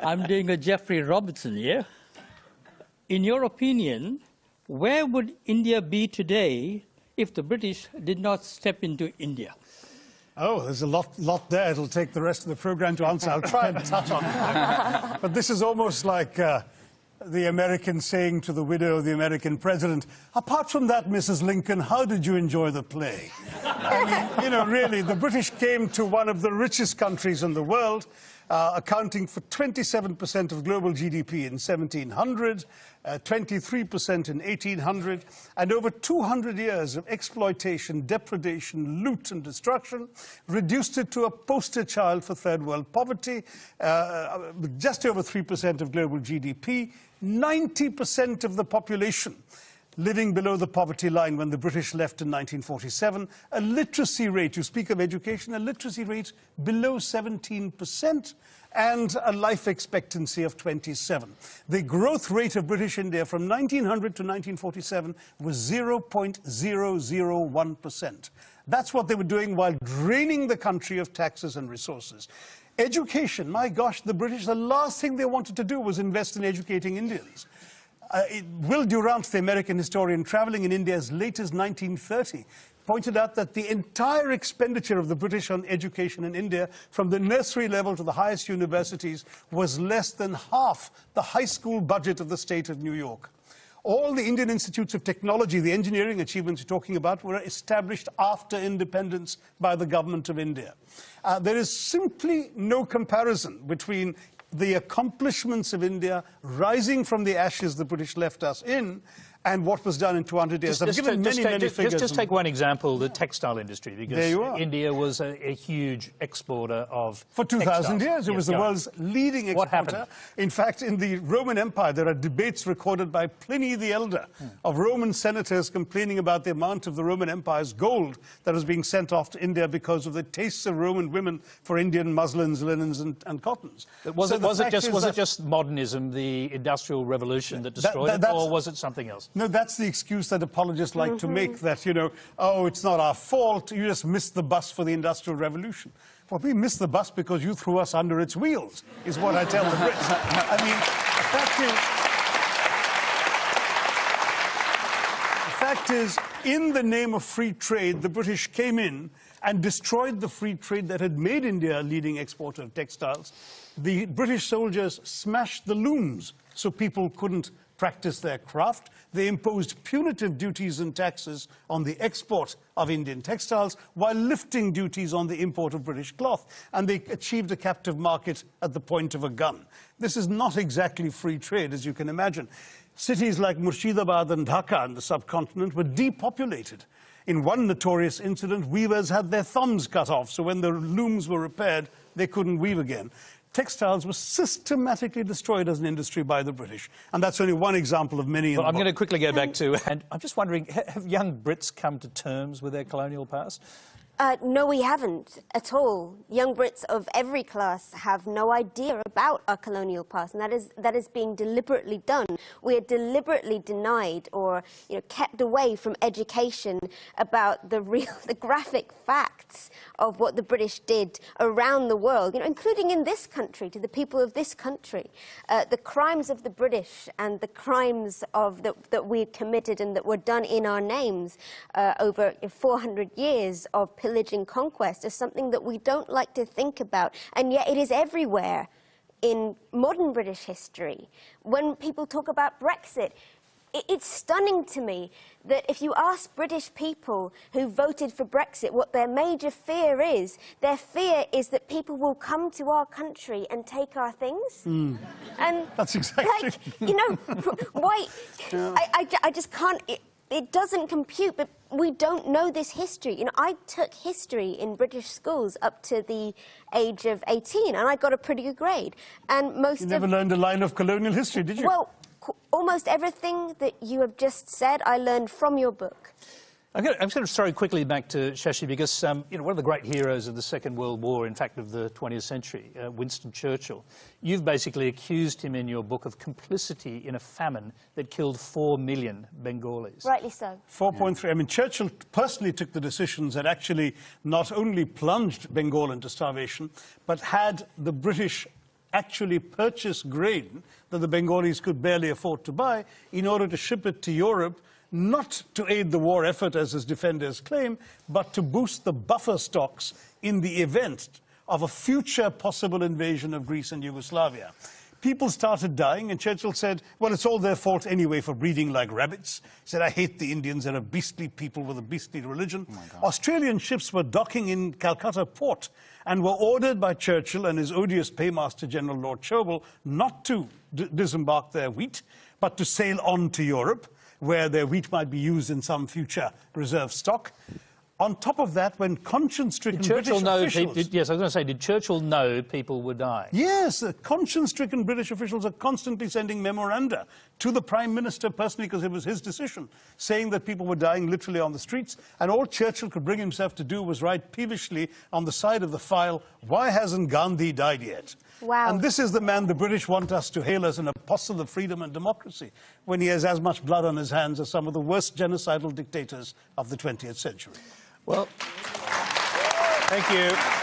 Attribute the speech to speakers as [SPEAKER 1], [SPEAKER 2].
[SPEAKER 1] I'm doing a Jeffrey Robertson here. In your opinion, where would India be today if the British did not step into India?
[SPEAKER 2] Oh, there's a lot there. It'll take the rest of the program to answer. I'll try and touch on it. But this is almost like the American saying to the widow of the American president, apart from that, Mrs. Lincoln, how did you enjoy the play? I mean, you know, really, the British came to one of the richest countries in the world, accounting for 27% of global GDP in 1700, 23% in 1800, and over 200 years of exploitation, depredation, loot and destruction, reduced it to a poster child for third world poverty, with just over 3% of global GDP, 90% of the population living below the poverty line when the British left in 1947, a literacy rate, you speak of education, a literacy rate below 17%, and a life expectancy of 27. The growth rate of British India from 1900 to 1947 was 0.001%. That's what they were doing while draining the country of taxes and resources. Education, my gosh, the British, the last thing they wanted to do was invest in educating Indians. Will Durant, the American historian traveling in India as late as 1930, pointed out that the entire expenditure of the British on education in India, from the nursery level to the highest universities, was less than half the high school budget of the state of New York. All the Indian institutes of technology, the engineering achievements you're talking about, were established after independence by the government of India. There is simply no comparison between the accomplishments of India rising from the ashes the British left us in and what was done in 200 years. I've given many figures.
[SPEAKER 3] Just take one example, the textile industry, because India was a huge exporter of
[SPEAKER 2] For 2,000 years, it was the world's leading exporter.
[SPEAKER 3] What happened?
[SPEAKER 2] In fact, in the Roman Empire, there are debates recorded by Pliny the Elder of Roman senators complaining about the amount of the Roman Empire's gold that was being sent off to India because of the tastes of Roman women for Indian muslins, linens, and cottons.
[SPEAKER 3] Was it just modernism, the Industrial Revolution, that destroyed it, or was it something else?
[SPEAKER 2] No, that's the excuse that apologists like to make, that, you know, oh, it's not our fault, you just missed the bus for the Industrial Revolution. Well, we missed the bus because you threw us under its wheels, is what I tell the Brits. I mean, the fact is, in the name of free trade, the British came in and destroyed the free trade that had made India a leading exporter of textiles. The British soldiers smashed the looms so people couldn't practice their craft. They imposed punitive duties and taxes on the export of Indian textiles while lifting duties on the import of British cloth. And they achieved a captive market at the point of a gun. This is not exactly free trade, as you can imagine. Cities like Murshidabad and Dhaka in the subcontinent were depopulated. In one notorious incident, weavers had their thumbs cut off, so when the looms were repaired, they couldn't weave again. Textiles were systematically destroyed as an industry by the British. And that's only one example of many.
[SPEAKER 3] Well, I'm going to quickly go back to, and I'm just wondering, have young Brits come to terms with their colonial past?
[SPEAKER 4] No, we haven't at all. Young Brits of every class have no idea about our colonial past, and that is being deliberately done. We are deliberately denied or, you know, kept away from education about the graphic facts of what the British did around the world, you know, including in this country, to the people of this country. The crimes of the British and the crimes that we committed and that were done in our names over 400 years of pillaging conquest is something that we don't like to think about, and yet it is everywhere in modern British history. When people talk about Brexit, it's stunning to me that if you ask British people who voted for Brexit what their major fear is, their fear is that people will come to our country and take our things. And
[SPEAKER 2] that's exactly,
[SPEAKER 4] like, you know, why? Yeah. I just can't. It doesn't compute, but we don't know this history. You know, I took history in British schools up to the age of 18, and I got a pretty good grade. And
[SPEAKER 2] You never learned a line of colonial history, did you?
[SPEAKER 4] Well, almost everything that you have just said, I learned from your book.
[SPEAKER 3] I'm going to throw quickly back to Shashi, because you know, one of the great heroes of the Second World War, in fact of the 20th century, Winston Churchill, you've basically accused him in your book of complicity in a famine that killed 4 million Bengalis.
[SPEAKER 4] Rightly so.
[SPEAKER 2] 4.3. I mean, Churchill personally took the decisions that actually not only plunged Bengal into starvation, but had the British actually purchase grain that the Bengalis could barely afford to buy in order to ship it to Europe, not to aid the war effort, as his defenders claim, but to boost the buffer stocks in the event of a future possible invasion of Greece and Yugoslavia. People started dying, and Churchill said, well, it's all their fault anyway for breeding like rabbits. He said, I hate the Indians. They're a beastly people with a beastly religion. Australian ships were docking in Calcutta port and were ordered by Churchill and his odious paymaster, General Lord Chauvel, not to disembark their wheat, but to sail on to Europe, where their wheat might be used in some future reserve stock. On top of that, when conscience-stricken British officials...
[SPEAKER 3] Yes, I was going to say, did Churchill know people were dying?
[SPEAKER 2] Yes, conscience-stricken British officials are constantly sending memoranda to the Prime Minister personally, because it was his decision, saying that people were dying literally on the streets, and all Churchill could bring himself to do was write peevishly on the side of the file, why hasn't Gandhi died yet?
[SPEAKER 4] Wow.
[SPEAKER 2] And this is the man the British want us to hail as an apostle of freedom and democracy, when he has as much blood on his hands as some of the worst genocidal dictators of the 20th century.
[SPEAKER 3] Well,
[SPEAKER 2] thank you.